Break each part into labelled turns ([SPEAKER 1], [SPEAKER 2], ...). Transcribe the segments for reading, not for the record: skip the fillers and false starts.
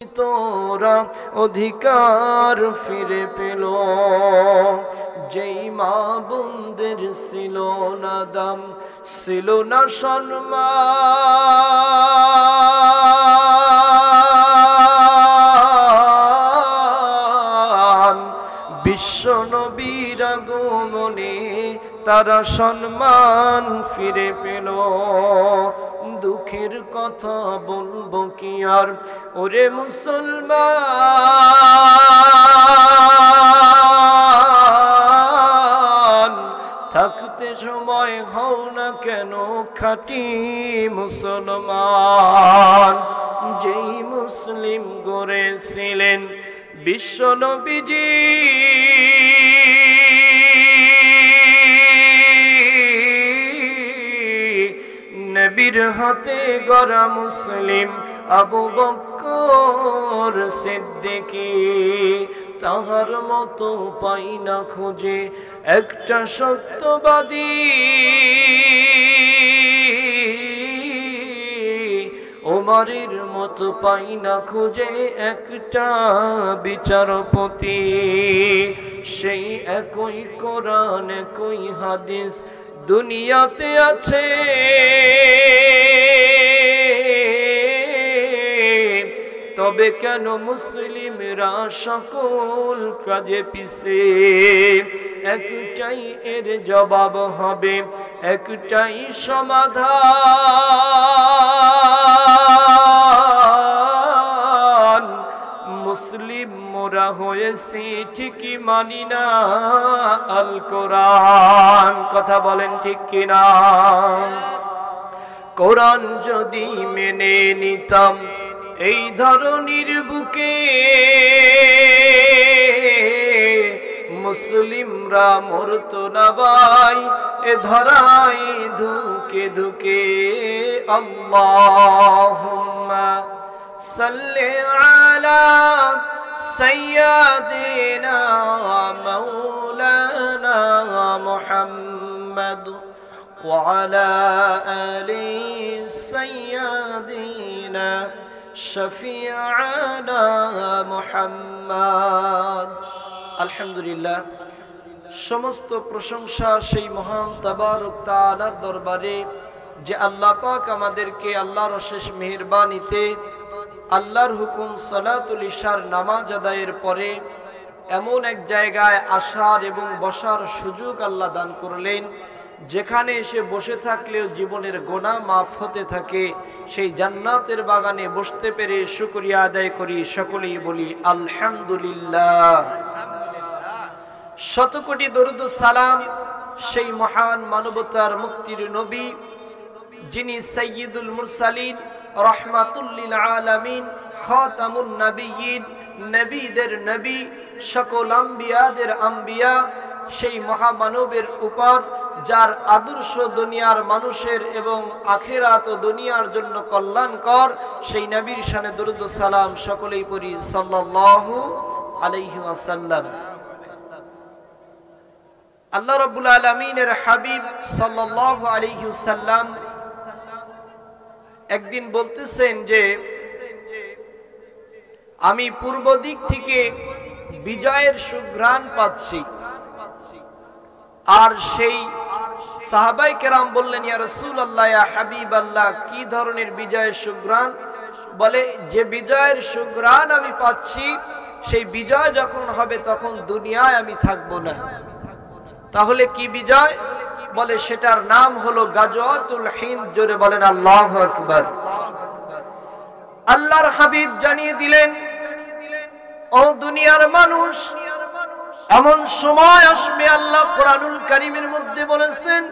[SPEAKER 1] তোরা অধিকার ফিরে পেল, যেই মা বোনদের ছিল না দাম, ছিল না সম্মান। বিশ্ব নবীর আগমনে তারা সম্মান ফিরে পেল। দুঃখের কথা বলবো কি আর ওরে মুসলমান, থাকতে সময় হও না কেন খাঁটি মুসলমান। যেই মুসলিম গড়েছিলেন বিশ্ব নবীজি, নবীর হাতে গড়া মুসলিম আবু বকর সিদ্দিকী, তাহার মতো পাই না খুঁজে একটা সত্যবাদী। ওমরের মতো পাই না খুঁজে একটা বিচারপতি। সেই একই কোরআন একই হাদিস দুনিয়াতে আছে, তবে কেন মুসলিমরা সকল কাজে পিছে? একটাই এর জবাব হবে, একটাই সমাধান। মুসলিম মোরা হয়েছি ঠিকই মানি না আল কোরআন। কথা বলেন ঠিক কিনা? কোরআন যদি মেনে নিতাম এই ধরনের বুকে, মুসলিমরা মরতো না ভাই এ ধরাই ধুকে ধুকে। আল্লাহুম্মা সাল্লি আলা সাইয়্যিদিনা মাওলানা মুহাম্মদ ওয়া আলা আলি সাইয়্যিদিনা শফিআনা মুহাম্মদ। আলহামদুলিল্লাহ, সমস্ত প্রশংসা সেই মহান তাবারক তাআলার দরবারে যে আল্লাহ পাক আমাদেরকে আল্লাহর অশেষ মেহেরবানিতে আল্লাহর হুকুম সালাতুল ইশার নামাজ আদায়ের পরে এমন এক জায়গায় আসার এবং বসার সুযোগ আল্লাহ দান করলেন, যেখানে এসে বসে থাকলেও জীবনের গুনাহ মাফ হতে থাকে। সেই জান্নাতের বাগানে বসতে পেরে শুকরিয়া আদায় করি, সকলেই বলি আলহামদুলিল্লাহ। শত কোটি দরুদ ও সালাম সেই মহান মানবতার মুক্তির নবী, যিনি সাইয়্যিদুল মুরসালিন, রাহমাতুল লিল আলামিন, খাতামুন নবিয়্যিন, নবীদের নবী, সকল আম্বিয়াদের আম্বিয়া, সেই মহামানবের উপর যার আদর্শ দুনিয়ার মানুষের এবং আখিরাত ও দুনিয়ার জন্য কল্যাণকর, সেই নবীর শানে দরুদ ও সালাম সকলেই পড়ি সাল্লাল্লাহু আলাইহি ওয়াসাল্লাম। আল্লাহ রাব্বুল আলামিনের হাবিব সাল্লাল্লাহু আলাইহি ওয়াসাল্লাম একদিন বলতেছেন যে আমি পূর্ব দিক থেকে বিজয়ের সুঘ্রাণ পাচ্ছি। আর সেই সাহাবায়ে কেরাম বললেন, ইয়া রাসূলুল্লাহ, ইয়া হাবিবাল্লাহ, কি ধরনের বিজয়ের সুঘ্রাণ? বলে, যে বিজয়ের সুঘ্রাণ আমি পাচ্ছি, সেই বিজয় যখন হবে তখন দুনিয়ায় আমি থাকব না। তাহলে কি বিজয়? বলে, সেটার নাম হলো গাজওয়াতুল হিন্দ। জোরে বলেন আল্লাহু আকবার। আল্লাহর হাবিব জানিয়ে দিলেন, ও দুনিয়ার মানুষ, এমন সময় আসবে, আল্লাহ কোরআনুল কারীমের মধ্যে বলেছেন,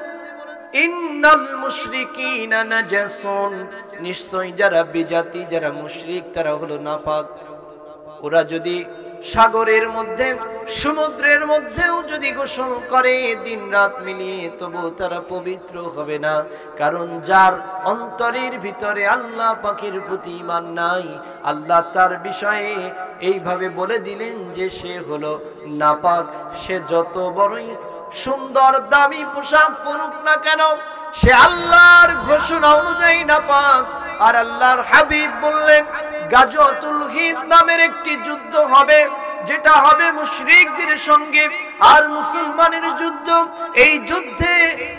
[SPEAKER 1] ইন্নাল মুশরিকিনা নাজাসুন, নিশ্চয় যারা বিজাতি, যারা মুশরিক, তারা হলো নাপাক। ওরা যদি সাগরের মধ্যে, সমুদ্রের মধ্যেও যদি গোসল করে দিন রাত মিলিয়ে, তবু তারা পবিত্র হবে না। কারণ যার অন্তরের ভিতরে আল্লাহ পাকের প্রতি ঈমান নাই, আল্লাহ তার বিষয়ে এইভাবে বলে দিলেন যে সে হলো নাপাক। সে যত বড়ই সুন্দর দামি পোশাক পরুক না কেন, সে আল্লাহর ঘোষণা অনুযায়ী নাপাক। আর আল্লাহর হাবিব বললেন, গাজওয়াতুল হিন্দ নামের একটি যুদ্ধ হবে, যেটা হবে মুশরিকদের সঙ্গে আর মুসলমানের যুদ্ধ। এই যুদ্ধে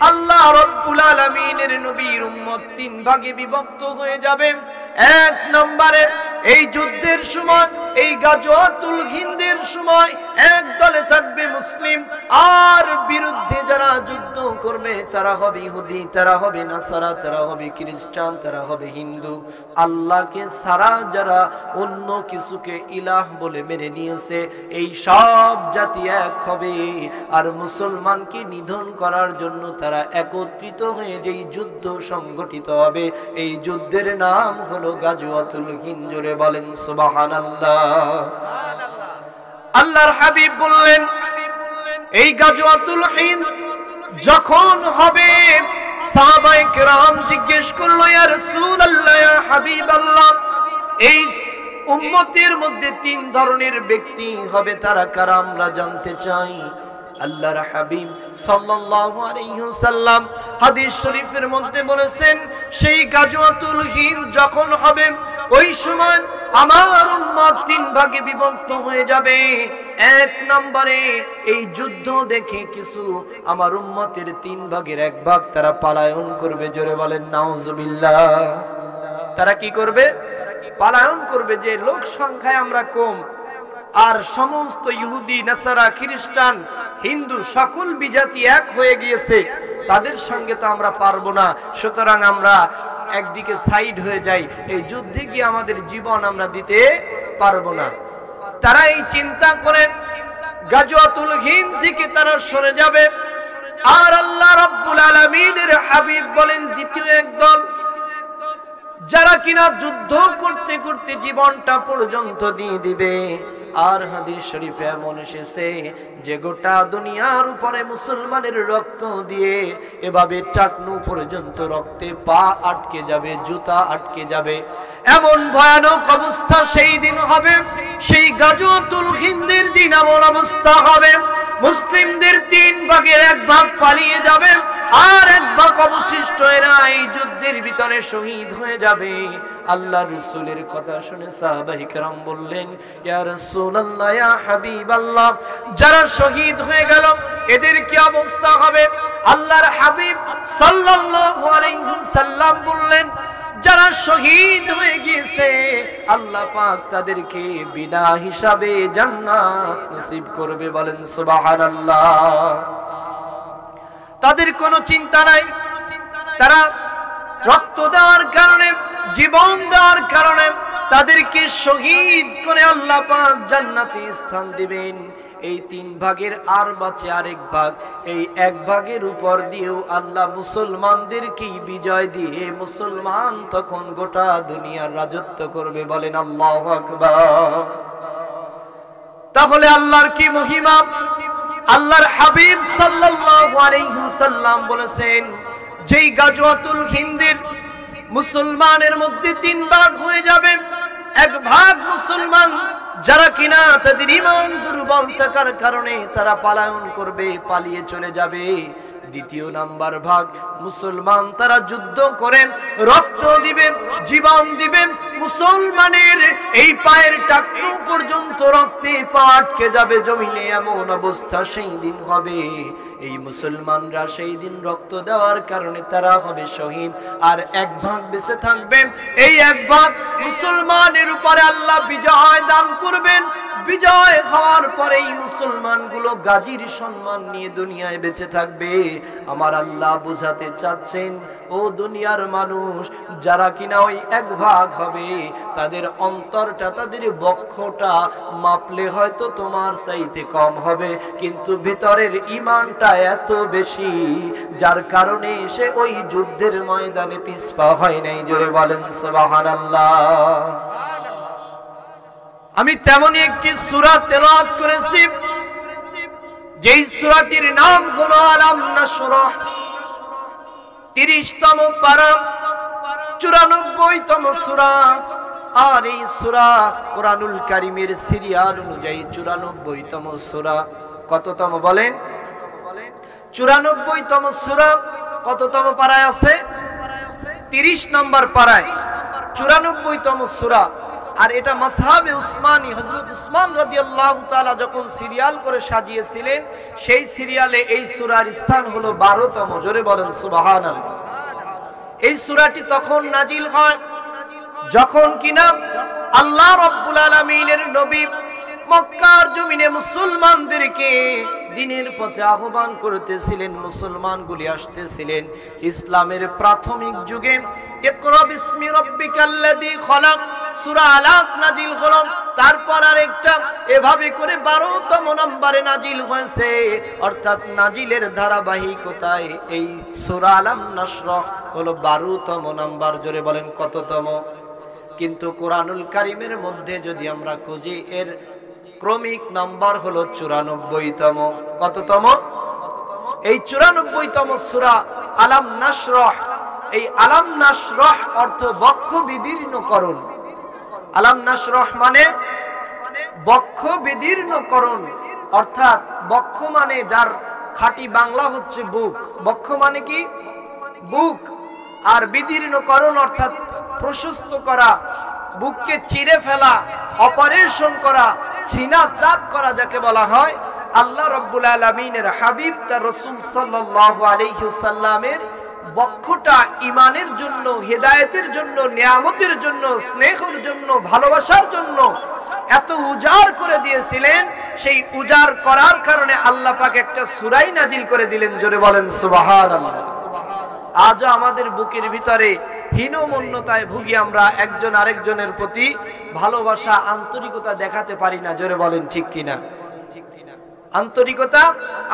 [SPEAKER 1] আল্লাহ রাব্বুল আলামিনের নবীর উম্মত তিন ভাগে বিভক্ত হয়ে যাবে। এক নম্বরে এই যুদ্ধের সময়, এই গাজওয়াতুল হিন্দের সময় এক দলে থাকবে মুসলিম, আর বিরুদ্ধে যারা যুদ্ধ করবে তারা হবে ইহুদি, তারা হবে নাসারা, তারা হবে খ্রিস্টান, তারা হবে হিন্দু। আল্লাহকে ছাড়া যারা অন্য কিছুকে ইলাহ বলে মেনে নিয়েছে, এই সব জাতি এক হবে আর মুসলমানকে নিধন করার জন্য তারা একত্রিত হয়ে যেই যুদ্ধ সংগঠিত হবে, এই যুদ্ধের নাম হলো গাজওয়াতুল হিন্দ। জোরে বলেন সুবহানাল্লাহ। আল্লাহর হাবিব বললেন, এই গাজওয়াতুল হিন্দ যখন হবে, সাহাবায়ে কেরাম জিজ্ঞেস করলো, ইয়া রাসূলুল্লাহ, ইয়া হাবিবাল্লাহ, এই উম্মতের মধ্যে তিন ধরনের ব্যক্তি হবে, তারা কারা আমরা জানতে চাই। আল্লাহর হাবিব সাল্লাল্লাহু আলাইহি ওয়াসাল্লাম হাদিস শরীফের মধ্যে বলেছেন, সেই গাজওয়াতুল হিন্দ যখন হবে, ওই সময় আমার উম্মত তিন ভাগে বিভক্ত হয়ে যাবে। এক নম্বরে এই যুদ্ধ দেখে কিছু আমার উম্মতের তিন ভাগের এক ভাগ তারা পলায়ন করবে। জোরে বলেন নাউজুবিল্লাহ। তারা কি করবে? পলায়ন করবে, যে লোক সংখ্যায় আমরা কম, আর সমস্ত ইহুদি, নাসারা, খ্রিস্টান, হিন্দু সকল বিজাতি এক হয়ে গিয়েছে, তাদের সঙ্গে তো আমরা পারবো না, সুতরাং আমরা একদিকে সাইড হয়ে যাই, এই যুদ্ধে গিয়ে আমাদের জীবন আমরা দিতে পারবো না। তারা এই চিন্তা করে গাজওয়াতুল হিন্দ থেকে তারা সরে যাবে। আর আল্লাহ রাব্বুল আলামিনের হাবিব বলেন, দ্বিতীয় এক দল যারা কিনা যুদ্ধ করতে করতে জীবনটা পর্যন্ত দিয়ে দিবে। আর হাদিস শরীফে এমন এসেছে যে গোটা দুনিয়ার উপরে মুসলমানের রক্ত দিয়ে এভাবে টাকনু পর্যন্ত রক্তে পা আটকে যাবে, জুতা আটকে যাবে, এমন ভয়ানক অবস্থা সেই দিন হবে। সেই গাজওয়াতুল হিন্দের দিন এমন অবস্থা হবে, মুসলিমদের তিন ভাগের এক ভাগ পালিয়ে যাবে, আর এক ভাগ অবশিষ্ট এরা এই যুদ্ধের ভিতরে শহীদ হয়ে যাবে। আল্লাহ রাসূলের কথা শুনে সাহাবায়ে কেরাম বললেন, ইয়া রাসূলুল্লাহ, ইয়া হাবিবাল্লাহ, যারা শহীদ হয়ে গেল এদের কি অবস্থা হবে? আল্লাহর হাবিব সাল্লাল্লাহু আলাইহি ওয়াসাল্লাম বললেন, যারা শহীদ হয়ে গিয়েছে আল্লাহ পাক তাদেরকে বিনা হিসাবে জান্নাত নসিব করবে। বলেন সুবহানাল্লাহ। তাদের কোনো চিন্তা নাই, তারা রক্ত দেওয়ার কারণে, জীবন দেওয়ার কারণে তাদেরকে শহীদ করে আল্লাহ পাক জান্নাতে স্থান দিবেন। এই তিন ভাগের আর বাঁচে আরেক ভাগ, এই এক ভাগের উপর দিয়েও আল্লাহ মুসলমানদেরকে বিজয় দিয়ে মুসলমান তখন গোটা দুনিয়ার রাজত্ব করবে। বলেন আল্লাহু আকবার। তাহলে আল্লাহর কি মহিমা! আল্লাহর হাবিব সাল্লাল্লাহু আলাইহি ওয়াসাল্লাম বলেছেন, যেই গাজওয়াতুল হিন্দের মুসলমানের মধ্যে তিন ভাগ হয়ে যাবে, এক ভাগ মুসলমান যারা কিনা তাদের ঈমান দুর্বল থাকার কারণে তারা পলায়ন করবে, পালিয়ে চলে যাবে। দ্বিতীয় নাম্বার ভাগ মুসলমান, তারা যুদ্ধ করেন, রক্ত দিবেন, জীবন দিবেন, মুসলমানের এই পায়ের টাকনু পর্যন্ত রক্তে পা আটকে যাবে জমিনে, এমন অবস্থা সেই দিন হবে। এই মুসলমানরা সেই দিন রক্ত দেওয়ার কারণে তারা হবে শহীদ, আর এক ভাগ বেঁচে থাকবেন। এই এক ভাগ মুসলমানের উপরে আল্লাহ বিজয় দান করবেন। বিজয় হওয়ার পরে এই মুসলমানগুলো গাজীর সম্মান নিয়ে দুনিয়ায় বেঁচে থাকবে। আমার আল্লাহ বোঝাতে চাচ্ছেন, ও দুনিয়ার মানুষ, যারা কিনা ওই এক ভাগ হবে তাদের অন্তরটা, তাদের বক্ষটা মাপলে হয়তো তোমার চাইতে কম হবে, কিন্তু ভিতরের ঈমানটা এত বেশি যার কারণে সে ওই যুদ্ধের ময়দানে পিছপা হয় নাই। জোরে বলেন সুবহানাল্লাহ। আমি তেমনই একটি সূরা তেলাওয়াত করেছি, যেই সূরাটির নাম হলো আলাম নাশরাহ। 30তম পারা, 94তম সূরা। আর এই সূরা কোরআনুল কারীমের সিরিয়াল অনুযায়ী 94তম সূরা। কততম বলেন? 94তম সূরা। কততম পারায় আছে? 30 নম্বর পারায় 94তম সূরা। আর এটা মাসহাবে উসমানী, হযরত উসমান রাদিয়াল্লাহু তাআলা যখন সিরিয়াল করে সাজিয়েছিলেন, সেই সিরিয়ালে এই সূরার স্থান হলো 12তম। জোরে বলেন সুবহানাল্লাহ। এই সূরাটি তখন নাজিল হয় যখন কিনা আল্লাহ রাব্বুল আলামিনের নবী মক্কার জমিনে মুসলমানদেরকে দ্বীনের পথে আহ্বান করতেছিলেন, মুসলমানগুলি আসতেছিলেন ইসলামের প্রাথমিক যুগে। ইকরা বিসমি রাব্বিকাল্লাযী খলাক সূরা আলাক নাজিল হলো, তারপর আরেকটা, এভাবে করে 12তম নম্বরে নাজিল হয়েছে। অর্থাৎ নাজিলের ধারাবাহিকতায় এই সূরা আলাম নাশরাহ হলো 12তম নম্বর। জোরে বলেন কততম? কিন্তু কোরআনুল কারীমের মধ্যে যদি আমরা খুঁজি, এর ক্রমিক নাম্বার হলো 94তম। কততম? এই 94তম সূরা আলাম নাশরাহ। এই আলাম নাশরাহ অর্থ বক্ষ বিদীর্ণকরণ। আলাম নাশরাহ মানে বক্ষ বিদীর্ণকরণ, অর্থাৎ বক্ষ মানে যার খাঁটি বাংলা হচ্ছে বুক। বক্ষ মানে কি? বুক। আর বিদীর্ণকরণ অর্থাৎ প্রশস্ত করা, বুককে চিরে ফেলা, অপারেশন করা, ছিনা চাক করা যাকে বলা হয়। আল্লাহ রাব্বুল আলামিনের হাবিব তার রাসূল সাল্লাল্লাহু আলাইহি ওয়াসাল্লামের বক্ষটা ঈমানের জন্য, হেদায়েতের জন্য, নিয়ামতের জন্য, স্নেহের জন্য, ভালোবাসার জন্য এত উজাড় করে দিয়েছিলেন। সেই উজাড় করার কারণে আল্লাহ পাক একটা সূরাই নাজিল করে দিলেন। জোরে বলেন সুবহানাল্লাহ। আজ আমাদের বুকের ভিতরে হীনমন্যতায় ভুগি, আমরা একজন আরেকজনের প্রতি ভালোবাসা, আন্তরিকতা দেখাতে পারি না। জোরে বলেন ঠিক কিনা? আন্তরিকতা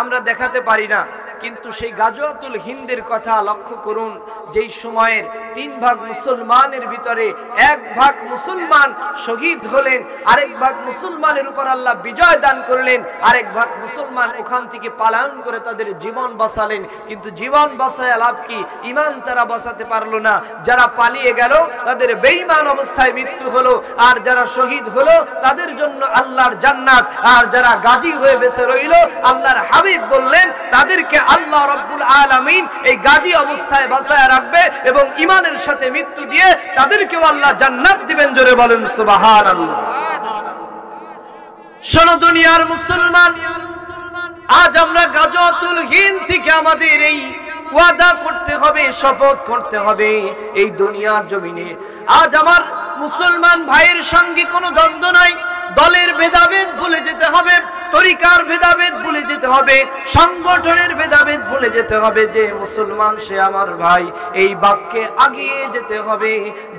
[SPEAKER 1] আমরা দেখাতে পারি না। কিন্তু সেই গাজওয়াতুল হিন্দের কথা লক্ষ্য করুন, যেই সময়ের 3 ভাগ মুসলমানের ভিতরে 1 ভাগ মুসলমান শহীদ হলেন, আরেক ভাগ মুসলমানের উপর আল্লাহ বিজয় দান করলেন, আরেক ভাগ মুসলমান ওখান থেকে পালায়ন করে তাদের জীবন বাঁচালেন। কিন্তু জীবন বাঁচায় লাভ কি? ঈমান তারা বাঁচাতে পারলো না। যারা পালিয়ে গেল তাদের বেঈমান অবস্থায় মৃত্যু হলো, আর যারা শহীদ হলো তাদের জন্য আল্লাহর জান্নাত। আর যারা গাজী হয়ে বেঁচে রইল, আল্লাহর হাবিব বললেন তাদেরকে আল্লাহ রাব্বুল আলামিন এই গাজী অবস্থায় বাঁচায় রাখবে এবং ঈমানের সাথে মৃত্যু দিয়ে তাদেরকেও আল্লাহ জান্নাত দিবেন। জোরে বলেন সুবহানাল্লাহ। শোনো দুনিয়ার মুসলমান, আজ আমরা গাজওয়াতুল হিন্দ থেকে আমাদের এই ওয়াদা করতে হবে, শপথ করতে হবে, এই দুনিয়ার জমিনে আজ আমার মুসলমান ভাইয়ের সঙ্গে কোনো দ্বন্দ্ব নাই। দলের ভেদাভেদ ভুলে যেতে হবে, তরিকার ভেদাভেদ ভুলে যেতে হবে, সংগঠনের ভেদাভেদ ভুলে যেতে হবে। যে মুসলমান সে আমার ভাই, এই বাক্যে আগিয়ে যেতে হবে।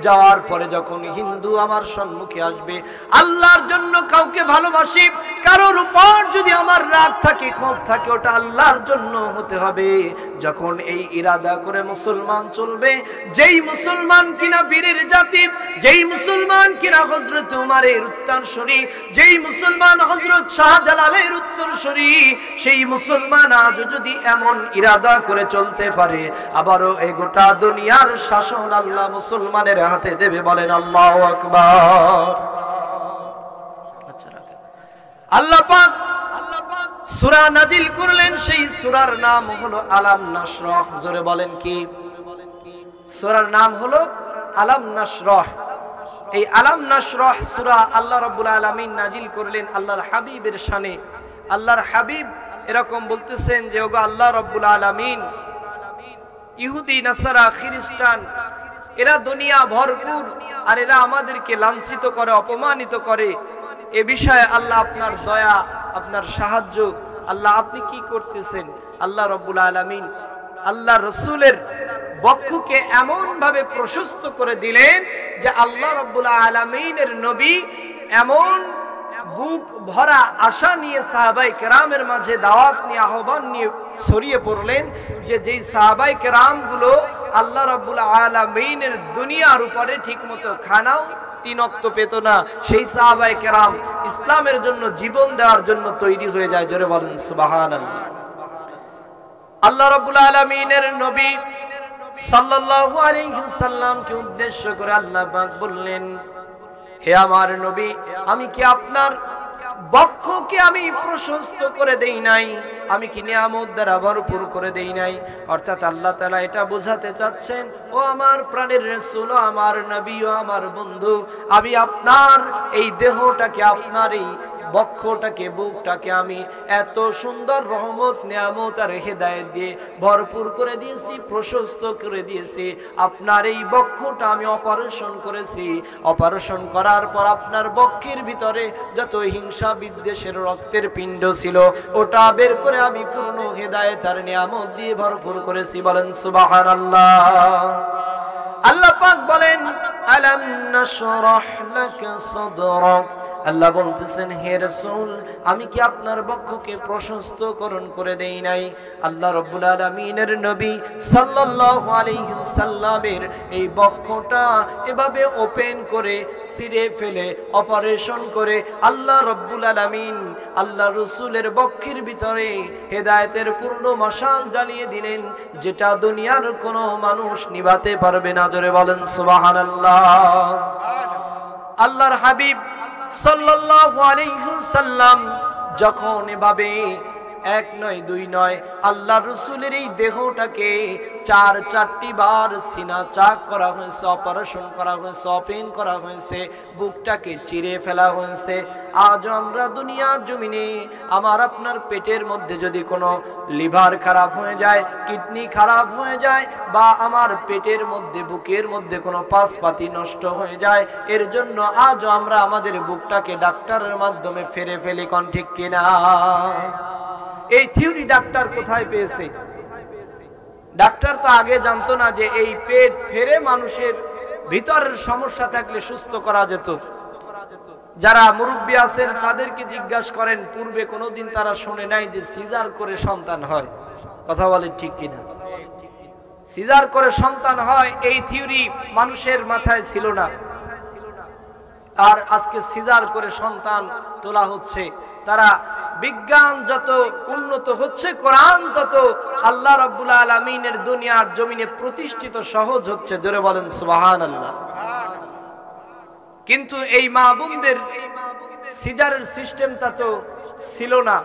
[SPEAKER 1] যাওয়ার পরে যখন হিন্দু আমার সম্মুখে আসবে, আল্লাহর জন্য কাউকে ভালোবাসি, কারোর উপর যদি আমার রাগ থাকে, ক্ষোভ থাকে, ওটা আল্লাহর জন্য হতে হবে। যখন এই ইরাদা করে মুসলমান চলবে, যেই মুসলমান কিনা বীরের জাতি, যেই মুসলমান কিনা হযরত উমরের উত্তরসূরি, যেই মুসলমান হযরত শাহজালালের উত্তরসূরি, সেই মুসলমান আজ যদি এমন ইরাদা করে চলতে পারে, আবারও এই গোটা দুনিয়ার শাসন আল্লাহ মুসলমানের হাতে দেবে। বলেন আল্লাহু আকবার। আল্লাহ পাক সূরা নাজিল করলেন, সেই সূরার নাম হলো আলাম নাশরাহ। জোরে বলেন কি? সূরার নাম হলো আলাম নাশরাহ। এই আলাম নাশরাহ সূরা আল্লাহ রাব্বুল আলামিন নাজিল করলেন আল্লাহর হাবিবের শানে। আল্লাহর হাবিব এরকম বলতেছেন যে, ওগো আল্লাহ রাব্বুল আলামিন, ইহুদি, নাসারা, খ্রিস্টান এরা দুনিয়া ভরপুর, আর এরা আমাদেরকে লাঞ্ছিত করে, অপমানিত করে। এ বিষয়ে আল্লাহ আপনার দয়া, আপনার সাহায্য, আল্লাহ আপনি কি করতেছেন? আল্লাহ রাব্বুল আলামিন আল্লাহ রসুলের বক্ষকে এমন ভাবে প্রশস্ত করে দিলেন যে আল্লাহ রাব্বুল আলামিনের নবী এমন বুক ভরা আশা নিয়ে সাহাবায়ে কেরামের মাঝে দাওয়াত নিয়ে, আহ্বান নিয়ে ছড়িয়ে পড়লেন যে যেই সাহাবায়ে কেরাম গুলো আল্লাহ রাব্বুল আলামিনের দুনিয়ার উপরে ঠিকমতো খানাও 3 ওয়াক্ত পেত না, সেই সাহাবায়ে কেরাম ইসলামের জন্য জীবন দেওয়ার জন্য তৈরি হয়ে যায়। জোরে বলেন সুবহানাল্লাহ। আল্লাহ রাব্বুল আলামিনের নবী সাল্লাল্লাহু আলাইহি ওয়াসাল্লামকে উদ্দেশ্য করে আল্লাহ পাক বললেন, হে আমার নবী, আমি কি আপনার বক্ষকে আমি প্রশস্ত করে দেই নাই, আমি কি নিয়ামত দ্বারা ভরপুর করে দেই নাই। অর্থাৎ আল্লাহ তাআলা এটা বোঝাতে চাচ্ছেন, ও আমার প্রাণের রাসূল, ও আমার নবী, ও আমার বন্ধু, আমি আপনার এই দেহটাকে, আপনার এই বক্ষটাকে, বুকটাকে আমি এত সুন্দর রহমত, নিয়ামত আর হেদায়েত দিয়ে ভরপুর করে দিয়েছি, প্রশস্ত করে দিয়েছি। আপনার এই বক্ষটা আমি অপারেশন করেছি। অপারেশন করার পর আপনার বক্ষের ভিতরে যত হিংসা বিদ্বেষের রক্তের পিণ্ড ছিল, ওটা বের করে আমি পূর্ণ হেদায়েত আর নিয়ামত দিয়ে ভরপুর করেছি। বলেন সুবহানাল্লাহ। আল্লাহ পাক বলেন, আলাম নাশরাহ লাকা সাদরাক। আল্লাহ বলতেছেন, হে রাসূল, আমি কি আপনার বক্ষকে প্রশস্তকরণ করে দেই নাই? আল্লাহ রাব্বুল আলামিনের নবী সাল্লাল্লাহু আলাইহি সাল্লামের এই বক্ষটা এভাবে ওপেন করে, ছিঁড়ে ফেলে, অপারেশন করে আল্লাহ রাব্বুল আলামিন আল্লাহ রাসূলের বক্ষের ভিতরে হেদায়েতের পূর্ণ মশাল জ্বালিয়ে দিলেন, যেটা দুনিয়ার কোনো মানুষ নিভাতে পারবে না। জোরে বলেন সুবহানাল্লাহ। আল্লাহর হাবিব সাল্লাল্লাহু আলাইহি সাল্লাম যখন এভাবে এক নয় দুই নয় আল্লাহর রাসূলের এই দেহটাকে চারটি বার সিনা চাক করা হয়েছে, অপারেশন করা হয়েছে, ওপেন করা হয়েছে, বুকটাকে চিরে ফেলা হয়েছে। আজ আমরা দুনিয়ার জমিনে আমার আপনার পেটের মধ্যে যদি কোনো লিভার খারাপ হয়ে যায়, কিডনি খারাপ হয়ে যায়, বা আমার পেটের মধ্যে, বুকের মধ্যে কোনো পাসপাতি নষ্ট হয়ে যায়, এর জন্য আজ আমরা আমাদের বুকটাকে ডাক্তারের মাধ্যমে ফেরে ফেলি। কোন ঠিক কিনা? এই থিওরি ডাক্তার কোথায় পেয়েছে? ডাক্তার তো আগে জানতো না যে এই পেট ফেরে মানুষের ভিতরের সমস্যা থাকলে সুস্থ করা যেত। যারা মুরব্বী আছেন তাদেরকে জিজ্ঞাসা করেন, পূর্বে কোনোদিন তারা শুনে নাই যে সিজার করে সন্তান হয়। কথা বলেন ঠিক কিনা? সিজার করে সন্তান হয় এই থিওরি মানুষের মাথায় ছিল না। আর আজকে সিজার করে সন্তান তোলা হচ্ছে। তারা বিজ্ঞান যত উন্নত হচ্ছে, কোরআন তত আল্লাহ রাব্বুল আলামিনের দুনিয়ার জমিনে প্রতিষ্ঠিত সহজ হচ্ছে। জোরে বলেন সুবহানাল্লাহ। কিন্তু এই মা বোনদের সিজারের সিস্টেমটা তো ছিল না।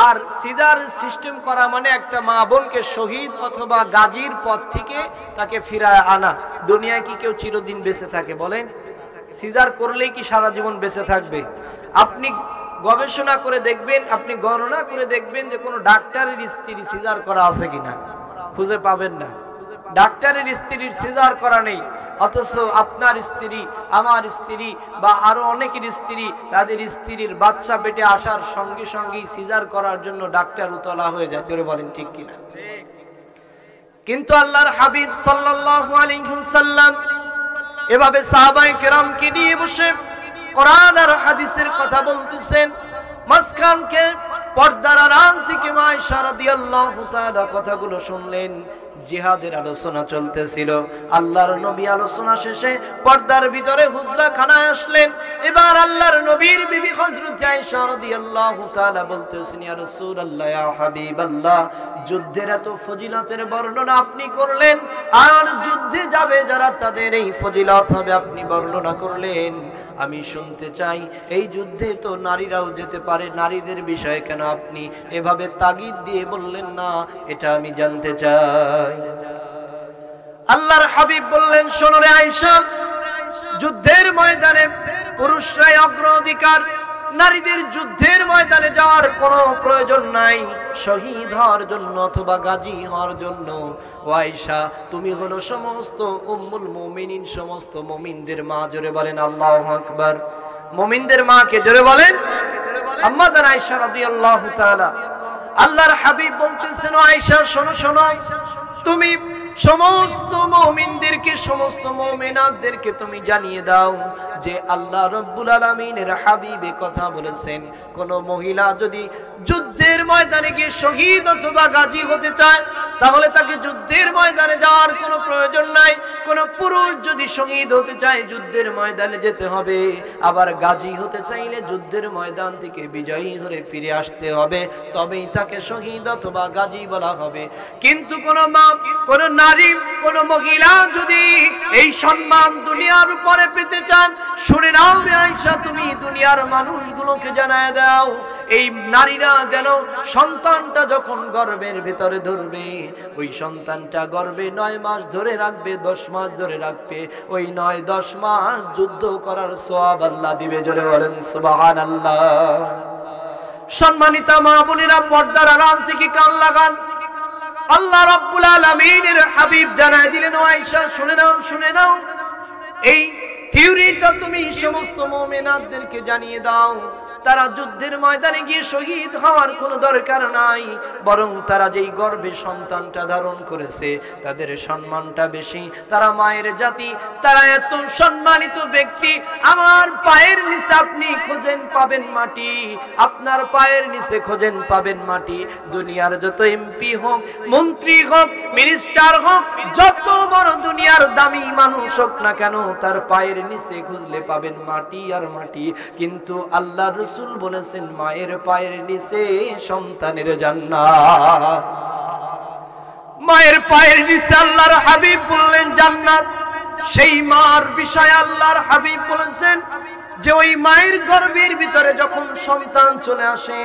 [SPEAKER 1] আর সিজার সিস্টেম করা মানে একটা মা বোনকে শহীদ অথবা গাজীর পথ থেকে তাকে ফিরায় আনা। দুনিয়ায় কি কেউ চিরদিন বেঁচে থাকে বলেন? সিজার করলেই কি সারা জীবন বেঁচে থাকবে? আপনি গবেষণা করে দেখবেন, আপনি গণনা করে দেখবেন যে কোনো ডাক্তারের স্ত্রী সিজার করা আছে কিনা, খুঁজে পাবেন না। ডাক্তারের স্ত্রীর সিজার করা নেই, অথচ আপনার স্ত্রী, আমার স্ত্রী বা আরো অনেকের স্ত্রী, তাদের স্ত্রীর বাচ্চা পেটে আসার সঙ্গে সঙ্গেই সিজার করার জন্য ডাক্তার উতলা হয়ে যায়। জোরে বলেন ঠিক কিনা? কিন্তু আল্লাহর হাবিব সাল্লাল্লাহু আলাইহি ওয়াসাল্লাম এভাবে সাহাবায়ে কেরামকে নিয়ে বসে কোরআন আর হাদিসের কথা বলতেছেন। মাঝখানকে পর্দার আড়াল থেকে মা আয়েশা রাদিয়াল্লাহু তাআলা কথাগুলো শুনলেন। জিহাদের আলোচনা চলতেছিল। আল্লাহর নবী আলোচনা শেষে পর্দার ভিতরে হুজরা খানায় আসলেন। এবার আল্লাহর নবীর বিবি হযরত আয়েশা রাদিয়াল্লাহু তাআলা বলতেছেন, ইয়া রাসূলুল্লাহ, ইয়া হাবিবাল্লাহ, যুদ্ধের এত ফজিলতের বর্ণনা আপনি করলেন, আর যুদ্ধে যাবে যারা তাদের এই ফজিলত হবে আপনি বর্ণনা করলেন। আমি শুনতে চাই, এই যুদ্ধে তো নারীরাও যেতে পারে, নারীদের বিষয়ে কেন আপনি এভাবে তাগিদ দিয়ে বললেন না? এটা আমি জানতে চাই। আল্লাহর হাবিব বললেন, শোনো রে আয়েশা, যুদ্ধের ময়দানে পুরুষরাই অগ্রাধিকার, নারীদের যুদ্ধের ময়দানে যাওয়ার কোনো প্রয়োজন নাই শহীদ হওয়ার জন্য অথবা গাজী হওয়ার জন্য। ও আয়েশা, তুমি হলো সমস্ত উম্মুল মুমিনিন, সমস্ত মুমিনদের মা। জোরে বলেন আল্লাহু আকবার। মুমিনদের মা কে? জোরে বলেন আম্মা জান আয়েশা রাদিয়াল্লাহু তাআলা। আল্লাহর হাবিব বলতেছেন, ও আয়েশা শোনো শোনো, তুমি সমস্ত মুমিনদেরকে, সমস্ত মুমিনাতদেরকে তুমি জানিয়ে দাও যে আল্লাহ রাব্বুল আলামিনের হাবিবে কথা বলেছেন, কোন মহিলা যদি যুদ্ধের ময়দানে গিয়ে শহীদ অথবা গাজী হতে চায়, তাহলে তাকে যুদ্ধের ময়দানে যাওয়ার কোনো প্রয়োজন নাই। কোন পুরুষ যদি শহীদ হতে চায় যুদ্ধের ময়দানে যেতে হবে, আবার গাজী হতে চাইলে যুদ্ধের ময়দান থেকে বিজয়ী হয়ে ফিরে আসতে হবে, তবেই তাকে শহীদ অথবা গাজী বলা হবে। কিন্তু কোন মা, কোন নারী, কোন মহিলা যদি এই সম্মান দুনিয়ার উপরে পেতে চান, শুনে নাও রে আয়েশা, তুমি দুনিয়ার মানুষগুলোকে জানায় দাও, এই নারীরা যেন সন্তানটা যখন গর্ভের ভিতরে ধরবে, ওই সন্তানটা গর্ভে 9 মাস ধরে রাখবে, 10 মাস ধরে রাখবে, ওই 9-10 মাস যুদ্ধ করার সওয়াব আল্লাহ দিবে। জোরে বলেন সুবহানাল্লাহ। সম্মানিতা মা বোনেরা, পর্দার আড়াল থেকে কান লাগান। আল্লাহ রাব্বুল আলামিনের হাবিব জানায় দিলেন, ও আয়েশা শুনে নাও, শুনে নাও, এই থিওরিটা তুমি সমস্ত মুমিনাতদেরকে জানিয়ে দাও, তারা যুদ্ধের ময়দানে গিয়ে শহীদ হওয়ার কোনো দরকার নাই, বরং তারা যেই গর্ভে সন্তানটা ধারণ করেছে তাদের সম্মানটা বেশি। তারা মায়ের জাতি, তারা এত সম্মানিত ব্যক্তি। আমার পায়ের নিচে আপনি খোঁজেন পাবেন মাটি, আপনার পায়ের নিচে খোঁজেন পাবেন মাটি। দুনিয়ার যত এমপি হোক, মন্ত্রী হোক, মিনিস্টার হোক, যত বড় দুনিয়ার দামি মানুষ হোক না কেন, তার পায়ের নিচে খুঁজলে পাবেন মাটি আর মাটি। কিন্তু আল্লাহ রাসূল বলেছেন, মায়ের পায়ের নিচে সন্তানের জান্নাত। মায়ের পায়ের নিচে আল্লাহর হাবিব বললেন জান্নাত। সেই মার বিষয়ে আল্লাহর হাবিব বলেছেন যে ওই মায়ের গর্ভের ভিতরে যখন সন্তান চলে আসে,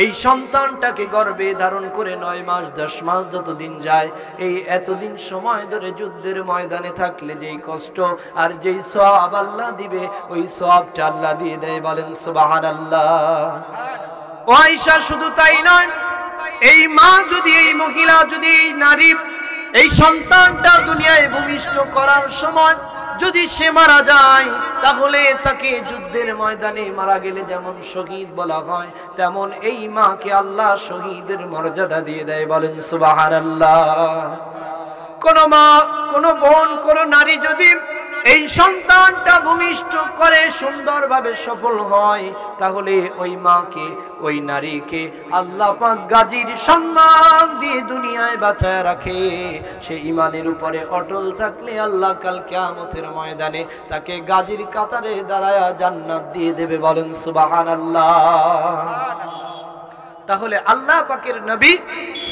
[SPEAKER 1] এই সন্তানটাকে গর্ভে ধারণ করে 9 মাস 10 মাস যতদিন যায়, এই এতদিন সময় ধরে যুদ্ধের ময়দানে থাকলে যেই কষ্ট আর যেই সওয়াব আল্লাহ দিবে, ওই সওয়াবটা আল্লাহ দিয়ে দেয়। বলেন সুবহানাল্লাহ। ও আয়েশা, শুধু তাই নয়, এই মা যদি, এই মহিলা যদি, এই নারী এই সন্তানটা দুনিয়ায় ভূমিষ্ঠ করার সময় যদি সে মারা যায়, তাহলে তাকে যুদ্ধের ময়দানে মারা গেলে যেমন শহীদ বলা হয়, তেমন এই মাকে আল্লাহ শহীদের মর্যাদা দিয়ে দেয়। বলেন সুবহানাল্লাহ। কোন মা, কোন বোন, কোন নারী যদি এই সন্তানটা ভূমিষ্ঠ করে সুন্দরভাবে সফল হয়, তাহলে ওই মাকে, ওই নারীকে আল্লাহ পাক গাজীর সম্মান দিয়ে দুনিয়ায় বাঁচায় রাখে। সে ঈমানের উপরে অটল থাকলে আল্লাহ কাল কিয়ামতের ময়দানে তাকে গাজীর কাতারে দাঁড়ায়া জান্নাত দিয়ে দেবে। বলেন সুবহানাল্লাহ। তাহলে আল্লাহ পাকের নবী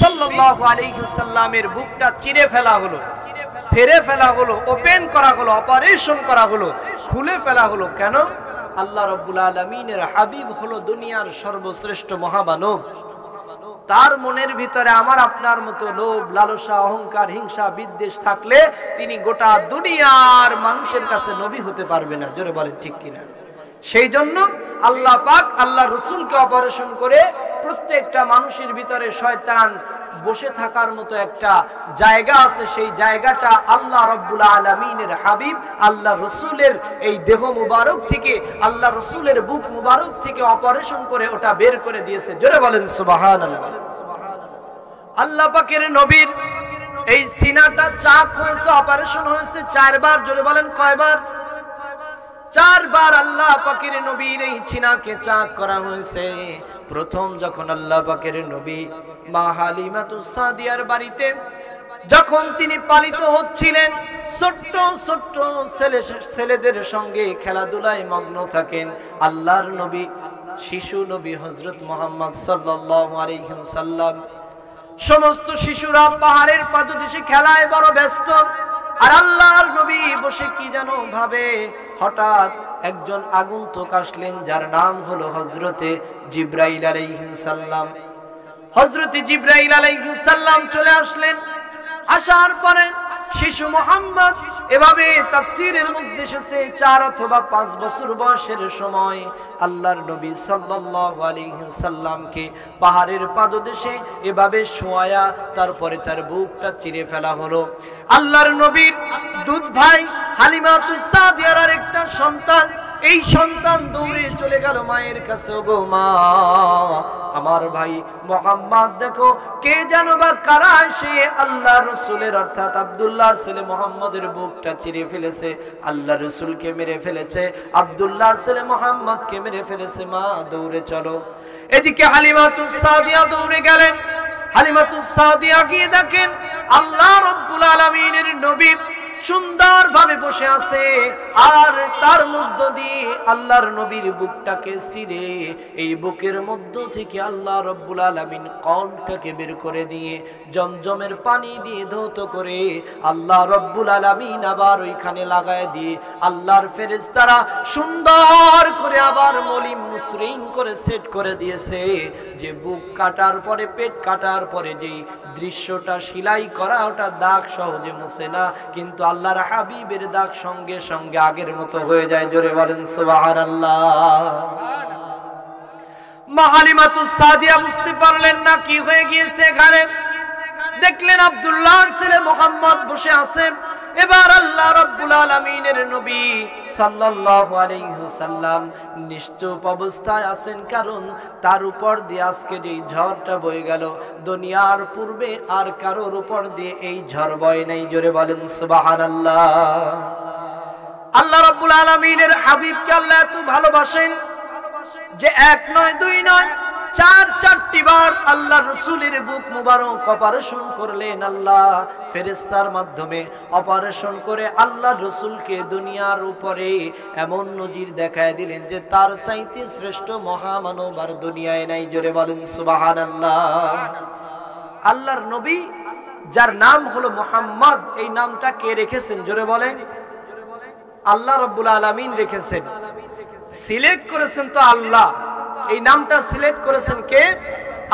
[SPEAKER 1] সাল্লাল্লাহু আলাইহি ওয়াসাল্লামের বুকটা চিরে ফেলা হলো, ফেরে ফেলা হলো, ওপেন করা হলো, অপারেশন করা হলো, খুলে ফেলা হলো। কেন? আল্লাহ রাব্বুল আলামিনের হাবিব হলো দুনিয়ার সর্বশ্রেষ্ঠ মহামানব। তার মনের ভিতরে আমার আপনার মতো লোভ, লালসা, অহংকার, হিংসা, বিদ্বেষ থাকলে তিনি গোটা দুনিয়ার মানুষের কাছে নবী হতে পারবে না। জোরে বলেন ঠিক কিনা? সেই জন্য আল্লাহ পাক আল্লাহ রাসূলকে অপারেশন করে প্রত্যেকটা মানুষের ভিতরে শয়তান বসে থাকার মতো একটা জায়গা আছে, সেই জায়গাটা আল্লাহ রাব্বুল আলামিনের হাবিব আল্লাহ রাসূলের এই দেহ মুবারক থেকে, আল্লাহ রাসূলের বুক মুবারক থেকে অপারেশন করে ওটা বের করে দিয়েছে। জোরে বলেন সুবহানাল্লাহ। আল্লাহ পাকের নবীর এই সিনাটা চাক হয়েছে, অপারেশন হয়েছে 4 বার। জোরে বলেন কয়বার? 4 বার আল্লাহ পাকের নবীর এই সিনাকে চাক করা হয়েছে। প্রথম যখন আল্লাহ পাকের নবী মা হালিমাতুস সাদিয়ার বাড়িতে যখন তিনি পালিত হচ্ছিলেন, ছোট্ট ছোট্ট ছেলেদের সঙ্গে খেলাধুলায় মগ্ন থাকেন। আল্লাহর নবী, শিশু নবী হযরত মুহাম্মদ সাল্লাল্লাহু আলাইহি ওয়াসাল্লাম, সমস্ত শিশুরা পাহাড়ের পাদদেশে খেলায় বড় ব্যস্ত। আর আল্লাহর নবী বসে কি যেন ভাবে, হঠাৎ একজন আগন্তুক আসলেন, যার নাম হলো হযরতে জিবরাইল আলাইহিস সালাম। হযরতে জিবরাইল আলাইহিস সালাম চলে আসলেন। আসার পরে শিশু মুহাম্মদ, এভাবে তাফসীরের মধ্যে এসেছে 4 অথবা 5 বছর বয়সের সময় আল্লাহর নবী সাল্লাল্লাহু আলাইহি সাল্লামকে পাহাড়ের পাদদেশে এভাবে শোয়ায়া তারপরে তার বুকটা চিরে ফেলা হলো। আল্লাহর নবীর দুধ ভাই হালিমাতুস সাদিয়ার আরেকটা সন্তান, এই সন্তান দৌড়ে চলে গেল মায়ের কাছে। ওগো মা, আমার ভাই মুহাম্মদ দেখো কে যেন বা কারা এসে আল্লাহ রাসূলের অর্থাৎ আব্দুল্লাহর ছেলে মুহাম্মদের বুকটা চিরে ফেলেছে, আল্লাহ রাসূলকে মেরে ফেলেছে, আব্দুল্লাহর ছেলে মুহাম্মদকে মেরে ফেলেছে। মা দৌড়ে চলো। এদিকে হালিমাতুস সাদিয়া দৌড়ে গেলেন। হালিমাতুস সাদিয়া গিয়ে দেখেন আল্লাহ রাব্বুল আলামিনের নবী সুন্দরভাবে বসে আছে, আর তার মধ্য দিয়ে আল্লাহর নবীর বুকটাকে ছিঁড়ে এই বুকের মধ্য থেকে আল্লাহ রাব্বুল আলামিন কলটাকে বের করে দিয়ে জমজমের পানি দিয়ে ধৌত করে আল্লাহ রাব্বুল আলামিন আবার ওইখানে লাগায় দিয়ে আল্লাহর ফেরেশতারা সুন্দর করে আবার মলিন মসৃণ করে সেট করে দিয়েছে, যে বুক কাটার পরে পেট কাটার পরে যেই দৃশ্যটা সেলাই করা ওটা দাগ সহজে মুছে না, কিন্তু আল্লাহর হাবিবের দাগ সঙ্গে সঙ্গে আগের মতো হয়ে যায়। জোরে বলেন সুবহানাল্লাহ। মা হালিমাতুস সাদিয়া বুঝতে পারলেন না কি হয়ে গিয়েছে এখানে। দেখলেন আব্দুল্লাহর ছেলে মুহাম্মদ বসে আছে। এবার আল্লাহ রাব্বুল আলামিনের নবী সাল্লাল্লাহু আলাইহি ওয়াসাল্লাম নিশ্চুপ অবস্থায় আছেন, কারণ তার উপর দিয়ে আজকে যেই ঝড়টা বয়ে গেল দুনিয়ার পূর্বে আর কারোর উপর দিয়ে এই ঝড় বয় নাই। জোরে বলেন সুবহানাল্লাহ। আল্লাহ রাব্বুল আলামিনের হাবিবকে আল্লাহ এত ভালোবাসেন যে এক নয় দুই নয় চারটি বার আল্লাহ রাসূলের বুক মুবারক অপারেশন করলেন। আল্লাহ ফেরেশতার মাধ্যমে অপারেশন করে আল্লাহ রাসূলকে দুনিয়ার উপরে এমন নজির দেখায় দিলেন যে তার চাইতে শ্রেষ্ঠ মহামানব আর দুনিয়ায় নাই। জোরে বলেন সুবহানাল্লাহ। আল্লাহর নবী যার নাম হলো মুহাম্মদ, এই নামটা কে রেখেছেন? জোরে বলেন। আল্লাহ রাব্বুল আলামিন রেখেছেন, সিলেক্ট করেছেন তো আল্লাহ। এই নামটা সিলেক্ট করেছেন কে?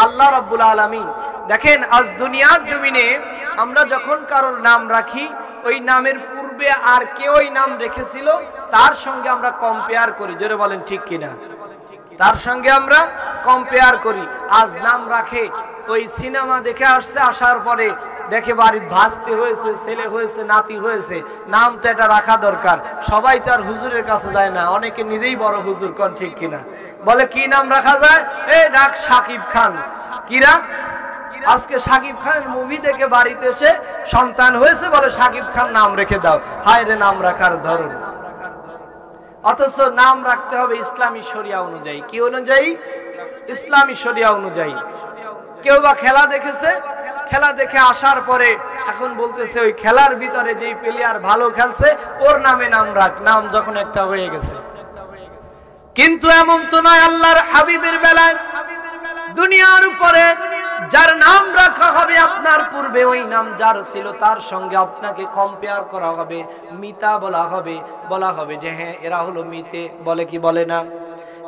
[SPEAKER 1] আল্লাহ রাব্বুল আলামিন। দেখেন আজ দুনিয়ার জমিনে আমরা যখন কারোর নাম রাখি, ওই নামের পূর্বে আর কে ওই নাম রেখেছিল তার সঙ্গে আমরা কম্পেয়ার করি। জোরে বলেন ঠিক কিনা? তার সঙ্গে আমরা কম্পেয়ার করি। আজ নাম রাখে ওই সিনেমা দেখে আসছে, আসার পরে দেখে বাড়ির ভাস্তি হয়েছে, ছেলে হয়েছে, নাতি হয়েছে, নাম তো এটা রাখা দরকার। সবাই তো আর হুজুরের কাছে যায় না, অনেকে নিজেই বড় হুজুর, কোন ঠিক কিনা? বলে কি নাম রাখা যায়? এই রাখ শাকিব খান। কি রাখ? আজকে শাকিব খানের মুভি দেখে বাড়িতে এসে সন্তান হয়েছে, বলে শাকিব খান নাম রেখে দাও। হায় রে নাম রাখার ধরন। অথচ নাম রাখতে হবে ইসলামী শরিয়া অনুযায়ী। কি অনুযায়ী? ইসলামী শরিয়া অনুযায়ী। কেউ বা খেলা দেখেছে, খেলা দেখে আসার পরে এখন বলতেছে ওই খেলার ভিতরে যেই প্লেয়ার ভালো খেলছে ওর নামে নাম রাখ, নাম যখন একটা হয়ে গেছে। কিন্তু এমন তো নয়। আল্লাহর হাবিবের বেলায় দুনিয়ার উপরে যার নাম রাখা হবে আপনার পূর্বে ওই নাম যার ছিল তার সঙ্গে আপনাকে কম্পেয়ার করা হবে, মিতা বলা হবে যে হ্যাঁ এরা হলো মিতে, বলে কি বলে না?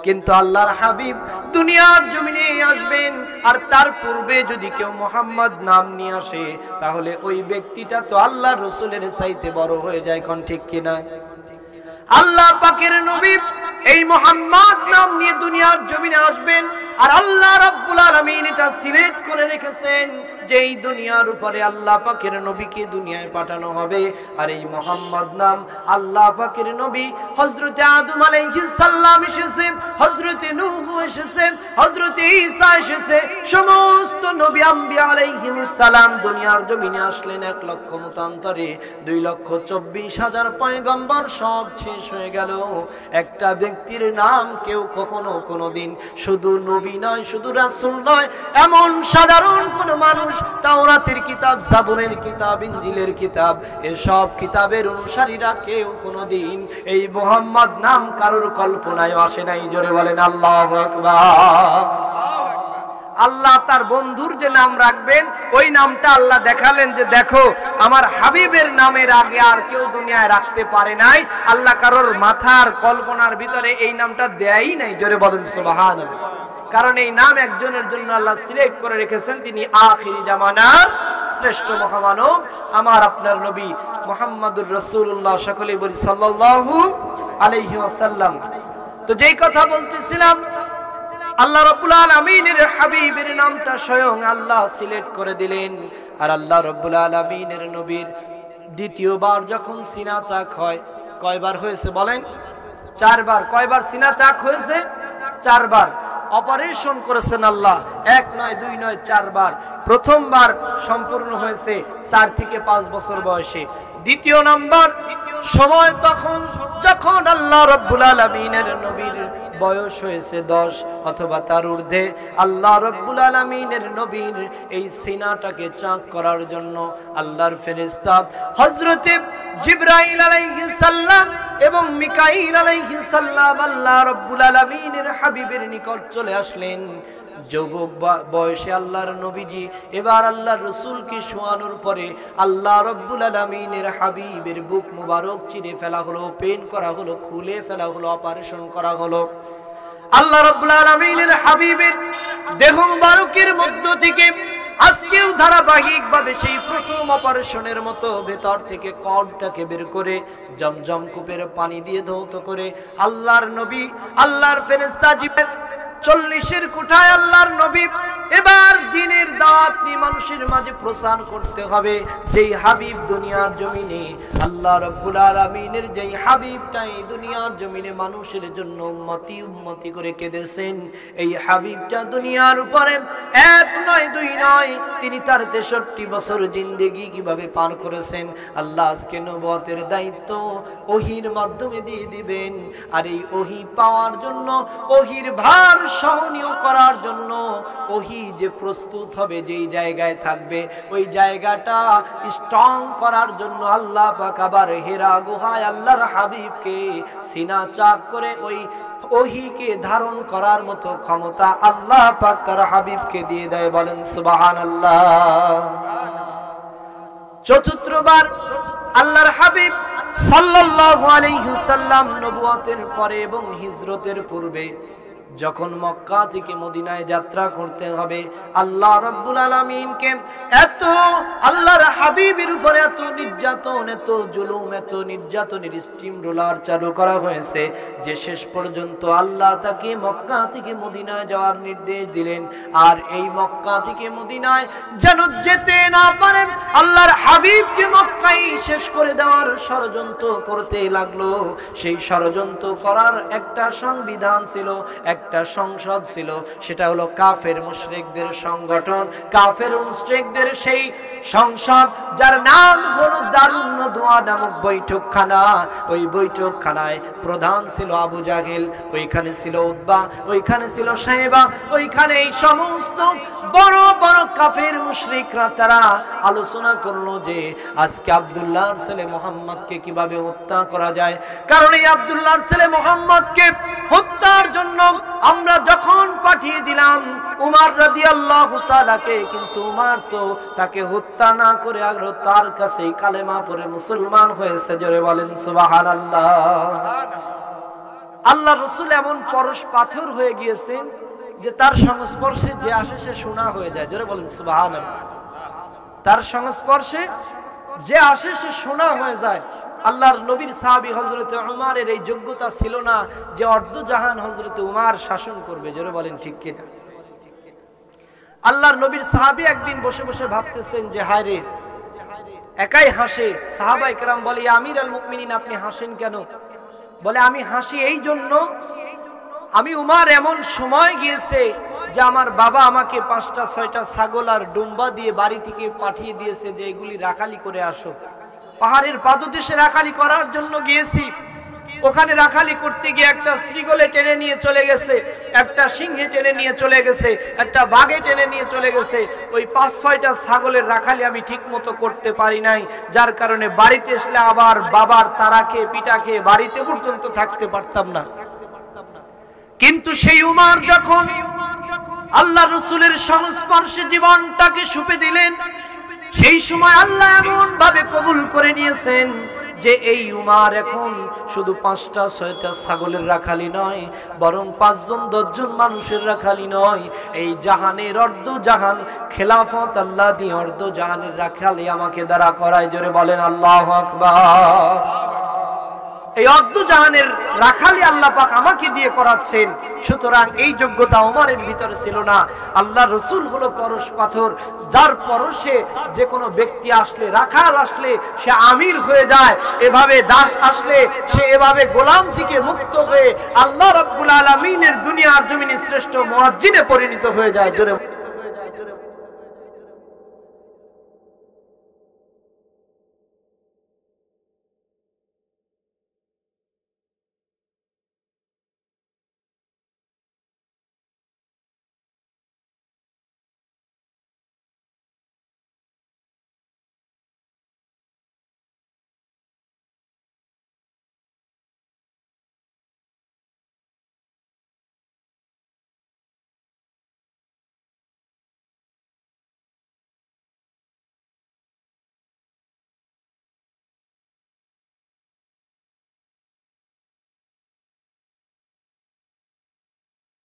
[SPEAKER 1] কিন্তু আল্লাহর হাবিব দুনিয়ার জমিনে আসবেন, আর তার পূর্বে যদি কেউ মুহাম্মদ নাম নিয়ে আসে তাহলে ওই ব্যক্তিটা তো আল্লাহর রাসূলের চাইতে বড় হয়ে যায়। কোন ঠিক কিনা? আল্লাহ পাকের নবী এই মুহাম্মদ নাম নিয়ে দুনিয়ার জমিনে আসবেন, আর আল্লাহ রাব্বুল আলামিন এটা সিলেক্ট করে রেখেছেন যে এই দুনিয়ার উপরে আল্লাহ পাকের নবীকে দুনিয়ায় পাঠানো হবে। আর এই মুহাম্মদ নাম আল্লাহ পাকের নবী হযরতে আদম আলাইহিস সালাম এসেছে, হযরতে নূহ এসেছে, হযরতে ঈসা এসেছে, সমস্ত নবী আম্বিয়া আলাইহিস সালাম দুনিয়ার জমিনে আসলেন। 1 লক্ষ মতান্তরে 2,24,000 পয়গম্বর সব শেষ হয়ে গেল। একটা ব্যক্তির নাম কেউ কখনো কোনোদিন শুধু নবী নয়, শুধু রাসূল নয়, এমন সাধারণ কোন মানুষ তাওরাতের কিতাব, জাবুরের কিতাব, ইনজিলের কিতাব, এসব কিতাবের অনুসারীরা কেউ কোনোদিন এই মুহাম্মদ নাম কারোর কল্পনায় আসে নাই। জোরে বলেন আল্লাহু আকবার। আল্লাহ তার বন্ধুর যে নাম রাখবেন ওই নামটা আল্লাহ দেখালেন যে দেখো আমার হাবিবের নামের আগে আর কেউ দুনিয়ায় রাখতে পারে নাই। আল্লাহ কারোর মাথার কল্পনার ভিতরে এই নামটা দেয়ই নাই। জোরে বলেন সুবহানাল্লাহ। কারণ এই নাম একজনের জন্য আল্লাহ সিলেক্ট করে রেখেছেন, তিনি আখিরি জামানার শ্রেষ্ঠ মহামানব আমার আপনার নবী মুহাম্মদুর রাসূলুল্লাহ। সকলেই বলি সাল্লাল্লাহু আলাইহি ওয়াসাল্লাম। তো যেই কথা বলতেছিলাম, আল্লাহ রাব্বুল আলামিনের হাবিবের নামটা স্বয়ং আল্লাহ সিলেক্ট করে দিলেন। আর আল্লাহ রাব্বুল আলামিনের নবীর দ্বিতীয়বার যখন সিনা চাক হয়, কয়বার হয়েছে বলেন? 4 বার। কয়বার সিনা চাক হয়েছে? 4 বার। অপারেশন করেছেন আল্লাহ, 1 নয় 2 নয় 4 বার। প্রথমবার সম্পূর্ণ হয়েছে 4 থেকে 5 বছর বয়সে। দ্বিতীয় নাম্বার সময় তখন যখন আল্লাহ রাব্বুল আলামিনের নবীর বয়স হয়েছে 10 অথবা তার ঊর্ধ্বে, আল্লাহ রাব্বুল আলামিনের নবীর এই সিনাটাকে চাক করার জন্য আল্লাহর ফেরেশতা হযরতে জিবরাইল আলাইহিস সালাম এবং মিকাইল আলাইহিস সালাম আল্লাহ রাব্বুল আলামিনের হাবিবের নিকট চলে আসলেন। যুবক বয়সে আল্লাহর নবীজি এবার আল্লাহর রাসূলকে শোয়ানোর পরে আল্লাহ রাব্বুল আলামিনের হাবিবের বুক মুবারক চিরে ফেলা হলো, পেন করা হলো, খুলে ফেলা হলো, অপারেশন করা হলো। আল্লাহ রাব্বুল আলামিনের হাবিবের দেহ মুবারকের মধ্য থেকে আজকেও ধারাবাহিকভাবে সেই প্রথম অপারেশনের মতো ভেতর থেকে কর্ডটাকে বের করে জমজম কূপের পানি দিয়ে ধৌত করে আল্লাহর নবী, আল্লাহর ফেরেশতা জিবরাইল 40-এর কোঠায় আল্লাহর নবী এবার দ্বীনের দাওয়াত নিয়ে মানুষের মাঝে প্রচার করতে হবে। যেই হাবিব দুনিয়ার জমিনে আল্লাহ রাব্বুল আলামিনের যেই হাবিবটা এই দুনিয়ার জমিনে মানুষের জন্য উম্মতি উম্মতি করে কেঁদেছেন, এই হাবিবটা দুনিয়ার উপরে 1 নয় 2 নয়, তিনি তার 63 বছর জিন্দেগি কিভাবে পার করেছেন আল্লাহ আজকে নবুয়তের দায়িত্ব ওহীর মাধ্যমে দিয়ে দিবেন। আর এই ওহী পাওয়ার জন্য, ওহীর ভার সহনীয় করার জন্য ওহী যে প্রস্তুত হবে, যেই জায়গায় থাকবে ওই জায়গাটা স্ট্রং করার জন্য আল্লাহ পাক আবার হেরা গুহায় আল্লাহর হাবিবকে সিনা চাক করে ওই ওহীকে ধারণ করার মতো ক্ষমতা আল্লাহ পাক তার হাবিবকে দিয়ে দেয়। বলেন সুবহানাল্লাহ। চতুর্থবার আল্লাহর হাবিব সাল্লাল্লাহু আলাইহি ওয়াসাল্লাম নবুয়তের পরে এবং হিজরতের পূর্বে যখন মক্কা থেকে মদিনায় যাত্রা করতে হবে, আল্লাহ রাব্বুল আলামিনকে এত আল্লাহর হাবিবের উপরে এত নির্যাতন, এত জুলুম, এত নির্যাতনের স্টিম রোলার চালু করা হয়েছে যে শেষ পর্যন্ত আল্লাহ তাকে মক্কা থেকে মদিনায় যাওয়ার নির্দেশ দিলেন। আর এই মক্কা থেকে মদিনায় যেন যেতে না পারেন, আল্লাহর হাবিবকে মক্কায় শেষ করে দেওয়ার ষড়যন্ত্র করতে লাগলো। সেই ষড়যন্ত্র করার একটা সংবিধান ছিল, একটা সংসদ ছিল, সেটা হলো কাফের মুশরিকদের সংগঠন, কাফের মুশরিকদের সেই সংসদ যার নাম হলো দারুন নদওয়া নামক বৈঠকখানা। ওই বৈঠকখানায় প্রধান ছিল আবু জাহেল, ওইখানে ছিল উতবা, ওইখানে ছিল সাইবা, ওইখানে এই সমস্ত বড় বড় কাফের মুশরিকরা তারা আলোচনা করলো যে আজকে আব্দুল্লাহর ছেলে মুহাম্মদকে কিভাবে হত্যা করা যায়। কারণ এই আব্দুল্লাহর ছেলে মুহাম্মদকে হত্যার জন্য আমরা যখন পাঠিয়ে দিলাম উমর রাদিয়াল্লাহু তাআলাকে, কিন্তু উমর তো তাকে হত্যা না করে আগ্রহ তার কাছে কালেমা পড়ে মুসলমান হয়েছে। জোরে বলেন সুবহানাল্লাহ। আল্লাহ রাসূল এমন পরশ পাথর হয়ে গিয়েছেন যে তার সংস্পর্শে যে আসে সে সোনা হয়ে যায়। জোরে বলেন সুবহানাল্লাহ। তার সংস্পর্শে যে আসে সে সোনা হয়ে যায়। আল্লাহর নবীর সাহাবী হযরত উমরের এই যোগ্যতা ছিল না যে অর্ধজাহান হযরত উমর শাসন করবে। জোরে বলেন ঠিক কিনা? আল্লাহর নবীর সাহাবী একদিন বসে বসে ভাবতেছেন যে হায় রে, একাই হাসে। সাহাবায়ে কেরাম বলে, ইয়া আমিরুল মুমিনিন আপনি হাসেন কেন? বলে আমি হাসি এই জন্য, আমি উমর এমন সময় গিয়েছে যে আমার বাবা আমাকে 5টা 6টা ছাগল আর ডুম্বা দিয়ে বাড়ি থেকে পাঠিয়ে দিয়েছে যে এগুলি রাখালি করে আসো। পাহাড়ের পাদদেশে রাখালি করার জন্য গিয়েছি, ওখানে রাখালি করতে গিয়ে একটা শ্রীগলে টেনে নিয়ে চলে গেছে, একটা সিংহে টেনে নিয়ে চলে গেছে, একটা বাঘে টেনে নিয়ে চলে গেছে। ওই 5-6টা ছাগলের রাখালি আমি ঠিক মতো করতে পারি নাই, যার কারণে বাড়িতে আসলে আবার বাবার তারা খেয়ে পিঠা খেয়ে বাড়িতে পর্যন্ত থাকতে পারতাম না। কিন্তু সেই উমর যখন আল্লাহ রাসূলের সংস্পর্শে জীবনটাকে সুপে দিলেন, সেই সময় আল্লাহ এমন ভাবে কবুল করে নিয়েছেন যে এই উমর এখন শুধু 5টা 6টা ছাগলের রাখালি নয়, বরং 5 জন 10 জন মানুষের রাখালি নয়, এই জাহানের অর্ধ জাহান খেলাফত আল্লাহ দিয়ে অর্ধ জাহানের রাখালি আমাকে দ্বারা করায়। জোরে বলেন আল্লাহু আকবার। এই অর্ধ জাহানের রাখালি আল্লাহ পাক আমাকে দিয়ে করাচ্ছেন। সুতরাং এই যোগ্যতা ওমরের ভিতরে ছিল না। আল্লাহ রাসূল হলো পরশ পাথর, যার পরশে যে কোনো ব্যক্তি আসলে, রাখাল আসলে সে আমির হয়ে যায়, এভাবে দাস আসলে সে এভাবে গোলাম থেকে মুক্ত হয়ে আল্লাহ রাব্বুল আলামিনের দুনিয়ার জমিনে শ্রেষ্ঠ মুয়াজ্জিনে পরিণত হয়ে যায়। জোরে